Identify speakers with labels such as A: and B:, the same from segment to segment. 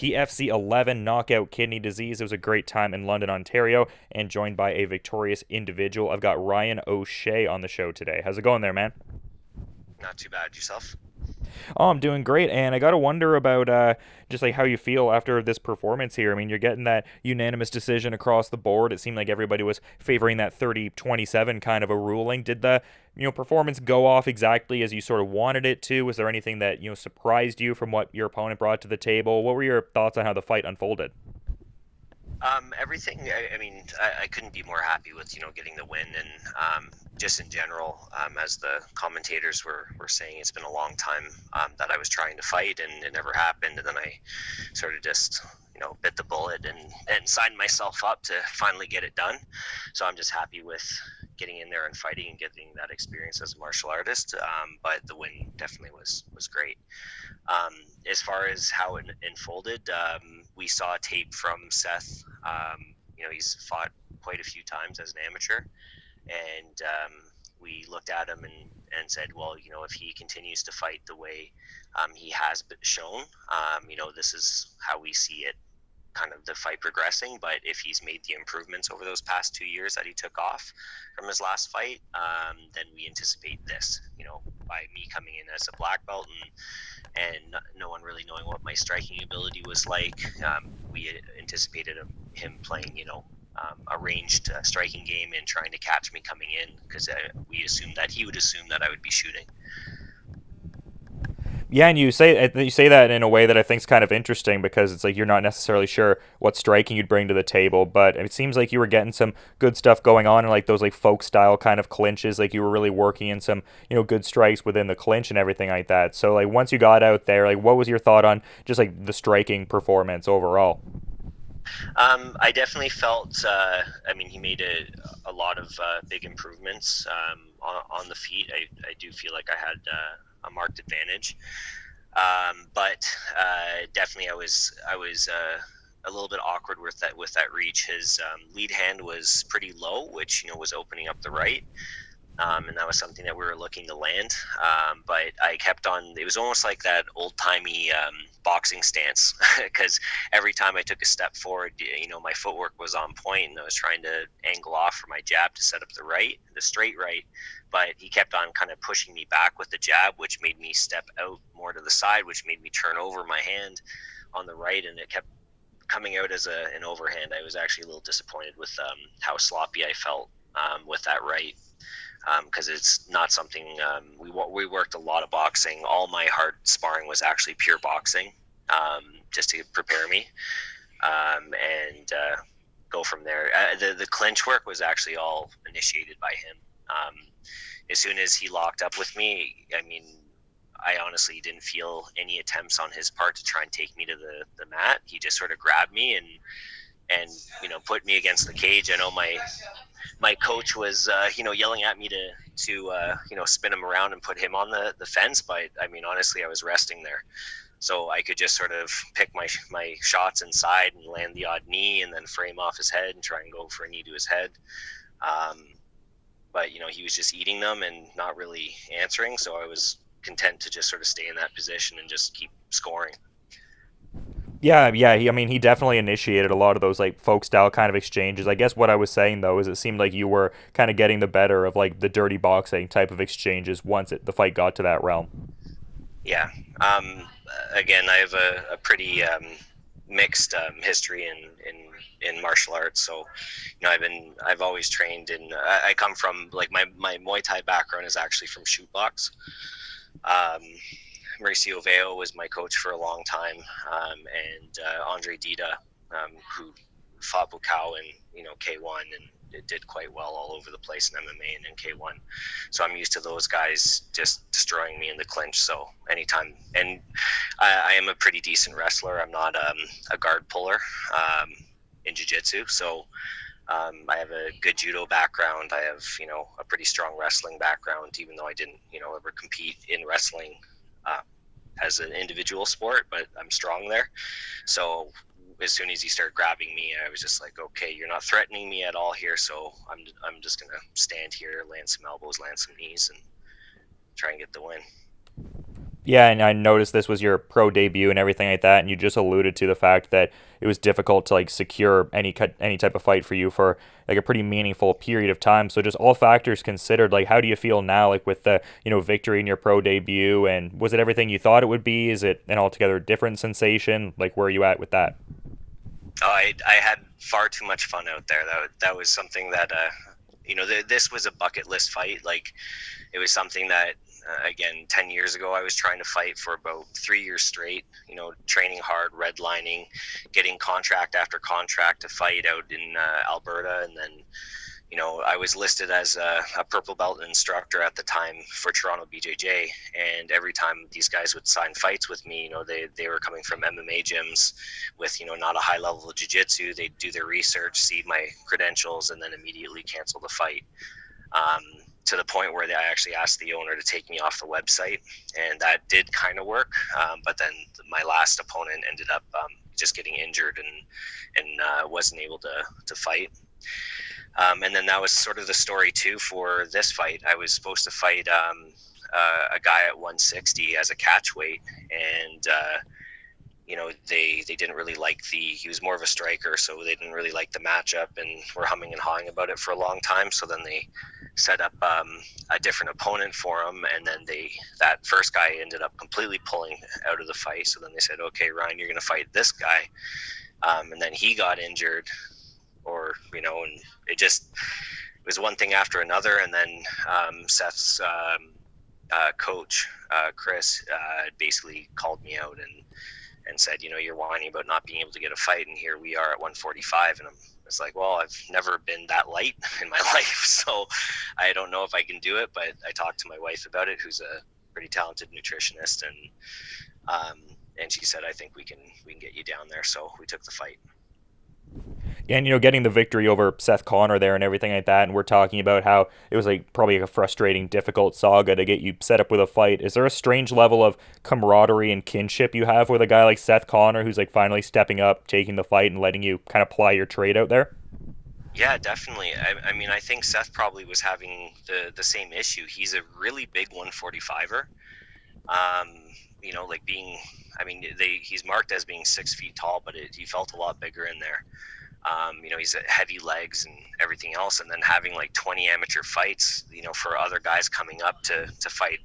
A: PFC 11 knockout kidney disease. It was a great time in London, Ontario, and joined by a victorious individual. I've got Ryan O'Shea on the show today. How's it going there, man?
B: Not too bad. Yourself?
A: Oh, I'm doing great, and I got to wonder about just like how you feel after this performance here. I mean, you're getting that unanimous decision across the board. It seemed like everybody was favoring that 30-27 kind of a ruling. Did the performance go off exactly as you sort of wanted it to? Was there anything that surprised you from what your opponent brought to the table? What were your thoughts on how the fight unfolded?
B: Everything. I mean, I couldn't be more happy with getting the win, and just in general, as the commentators were saying, it's been a long time that I was trying to fight, and it never happened. And then I sort of just bit the bullet and signed myself up to finally get it done. So I'm just happy with getting in there and fighting and getting that experience as a martial artist. But the win definitely was great. As far as how it unfolded, we saw tape from Seth. He's fought quite a few times as an amateur, and we looked at him and said, well, if he continues to fight the way he has shown, this is how we see it, kind of the fight progressing. But if he's made the improvements over those past 2 years that he took off from his last fight, then we anticipate this, by me coming in as a black belt and no one really knowing what my striking ability was like. We anticipated him playing, a ranged striking game and trying to catch me coming in, because we assumed that he would assume that I would be shooting.
A: Yeah, and you say that in a way that I think is kind of interesting, because it's like you're not necessarily sure what striking you'd bring to the table, but it seems like you were getting some good stuff going on, and like those like folk style kind of clinches, like you were really working in some good strikes within the clinch and everything like that. So like once you got out there, like what was your thought on just like the striking performance overall?
B: I definitely felt, he made a lot of big improvements on the feet. I do feel like I had a marked advantage. But definitely I was a little bit awkward with that reach. His lead hand was pretty low, which was opening up the right. And that was something that we were looking to land. But I kept on. It was almost like that old timey boxing stance, because every time I took a step forward, my footwork was on point, and I was trying to angle off for my jab to set up the straight right. But he kept on kind of pushing me back with the jab, which made me step out more to the side, which made me turn over my hand on the right, and it kept coming out as an overhand. I was actually a little disappointed with how sloppy I felt with that right. Because it's not something we worked a lot of boxing. All my hard sparring was actually pure boxing, just to prepare me, and go from there. The clinch work was actually all initiated by him. As soon as he locked up with me, I honestly didn't feel any attempts on his part to try and take me to the mat. He just sort of grabbed me and put me against the cage. I know my coach was yelling at me to spin him around and put him on the fence, but honestly I was resting there, so I could just sort of pick my shots inside and land the odd knee and then frame off his head and try and go for a knee to his head. But he was just eating them and not really answering, so I was content to just sort of stay in that position and just keep scoring.
A: Yeah. He definitely initiated a lot of those like folk style kind of exchanges. I guess what I was saying though is it seemed like you were kind of getting the better of like the dirty boxing type of exchanges once the fight got to that realm.
B: Yeah. Again, I have a pretty mixed history in martial arts. So, I've always trained in. I come from like my Muay Thai background is actually from shoot box. Mauricio Veo was my coach for a long time, and Andre Dida, who fought Bukau in K1 and it did quite well all over the place in MMA and in K1. So I'm used to those guys just destroying me in the clinch. So anytime, and I am a pretty decent wrestler. I'm not a guard puller in jiu-jitsu. So I have a good judo background. I have a pretty strong wrestling background, even though I didn't ever compete in wrestling as an individual sport, but I'm strong there. So as soon as he started grabbing me, I was just like, okay, you're not threatening me at all here, so I'm just gonna stand here, land some elbows, land some knees, and try and get the win.
A: Yeah, and I noticed this was your pro debut and everything like that, and you just alluded to the fact that it was difficult to like secure any type of fight for you for like a pretty meaningful period of time. So just all factors considered, like how do you feel now, like with the victory in your pro debut, and was it everything you thought it would be? Is it an altogether different sensation? Like where are you at with that?
B: Oh, I had far too much fun out there. That was something that this was a bucket list fight. Like it was something that again 10 years ago I was trying to fight for about 3 years straight, training hard, redlining, getting contract after contract to fight out in Alberta. And then I was listed as a purple belt instructor at the time for Toronto BJJ, and every time these guys would sign fights with me, they were coming from MMA gyms with not a high level of jiu-jitsu. They'd do their research, see my credentials, and then immediately cancel the fight. To the point where I actually asked the owner to take me off the website, and that did kind of work. But then my last opponent ended up just getting injured and wasn't able to fight. And then that was sort of the story too for this fight. I was supposed to fight a guy at 160 as a catch weight, and they didn't really like he was more of a striker, so they didn't really like the matchup and were humming and hawing about it for a long time. So then they set up a different opponent for him, and then that first guy ended up completely pulling out of the fight. So then they said, okay, Ryan, you're going to fight this guy. And then he got injured, and it was one thing after another. And then Seth's coach, Chris, basically called me out and said, you're whining about not being able to get a fight, and here we are at 145. And it's like, well, I've never been that light in my life, so I don't know if I can do it. But I talked to my wife about it, who's a pretty talented nutritionist, and she said, I think we can get you down there. So we took the fight.
A: And getting the victory over Seth Connor there and everything like that, and we're talking about how it was like probably a frustrating, difficult saga to get you set up with a fight. Is there a strange level of camaraderie and kinship you have with a guy like Seth Connor, who's like finally stepping up, taking the fight, and letting you kind of ply your trade out there?
B: Yeah, definitely. I mean, I think Seth probably was having the same issue. He's a really big 145er. He's marked as being 6 feet tall, but he felt a lot bigger in there. He's heavy legs and everything else, and then having like 20 amateur fights, for other guys coming up to fight,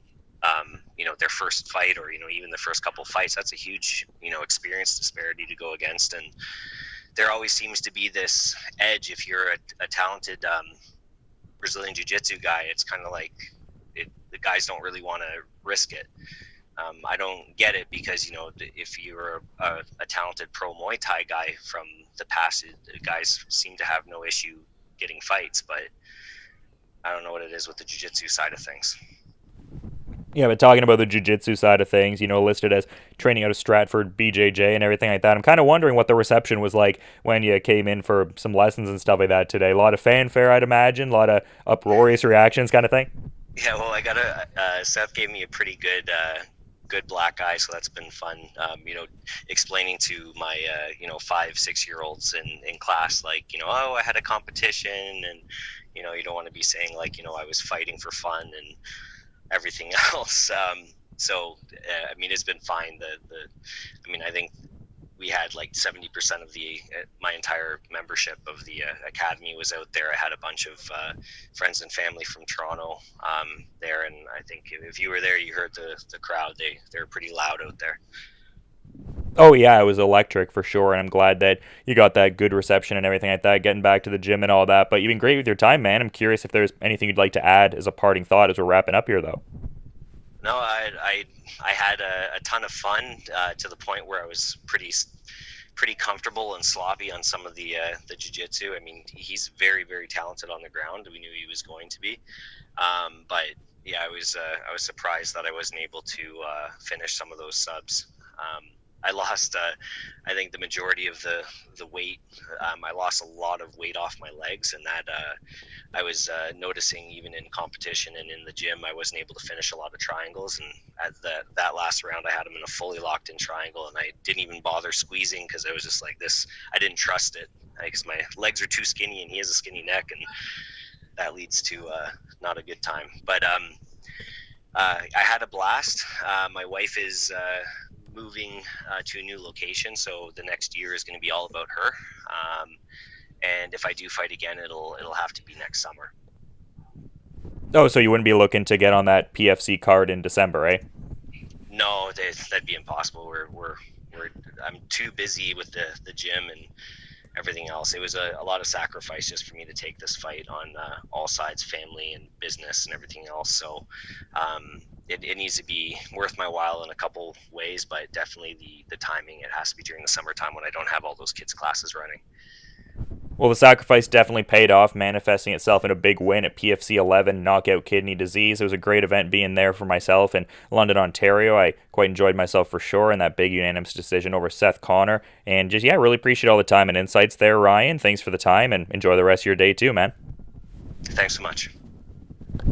B: their first fight, or even the first couple fights. That's a huge experience disparity to go against, and there always seems to be this edge if you're a talented Brazilian jiu-jitsu guy. It's kind of like the guys don't really want to risk it. I don't get it, because if you're a talented pro Muay Thai guy from the past, the guys seem to have no issue getting fights, but I don't know what it is with the jiu-jitsu side of things.
A: Yeah, but talking about the jiu-jitsu side of things, listed as training out of Stratford BJJ and everything like that, I'm kind of wondering what the reception was like when you came in for some lessons and stuff like that today. A lot of fanfare, I'd imagine, a lot of uproarious reactions kind of thing.
B: Yeah, well, Seth gave me a pretty good black eye, so that's been fun. Explaining to my 5-6 year olds in class, like, I had a competition, and you don't want to be saying like, I was fighting for fun and everything else. It's been fine. I think we had like 70% of my entire membership of the academy was out there. I had a bunch of friends and family from Toronto there, and I think if you were there, you heard the crowd. They were pretty loud out there.
A: Oh yeah, it was electric for sure, and I'm glad that you got that good reception and everything like that, getting back to the gym and all that. But you've been great with your time, man. I'm curious if there's anything you'd like to add as a parting thought as we're wrapping up here, though.
B: No, I had a ton of fun to the point where I was pretty comfortable and sloppy on some of the jiu-jitsu. I mean, he's very, very talented on the ground. We knew he was going to be, but yeah, I was surprised that I wasn't able to finish some of those subs. I lost, I think, the majority of the weight. I lost a lot of weight off my legs, and that I was noticing even in competition and in the gym, I wasn't able to finish a lot of triangles. And at that last round, I had him in a fully locked in triangle, and I didn't even bother squeezing, because I was just like this. I didn't trust it, because my legs are too skinny and he has a skinny neck, and that leads to not a good time. But I had a blast. My wife is moving to a new location, so the next year is going to be all about her. And if I do fight again, it'll have to be next summer.
A: Oh, so you wouldn't be looking to get on that PFC card in December, eh?
B: No, that'd be impossible. I'm too busy with the gym and everything else. It was a lot of sacrifice just for me to take this fight on all sides, family and business and everything else. So it needs to be worth my while in a couple ways, but definitely the timing, it has to be during the summertime when I don't have all those kids' classes running.
A: Well, the sacrifice definitely paid off, manifesting itself in a big win at PFC 11, knockout kidney disease. It was a great event being there for myself in London, Ontario. I quite enjoyed myself for sure in that big unanimous decision over Seth Connor. And just, yeah, really appreciate all the time and insights there, Ryan. Thanks for the time, and enjoy the rest of your day too, man.
B: Thanks so much.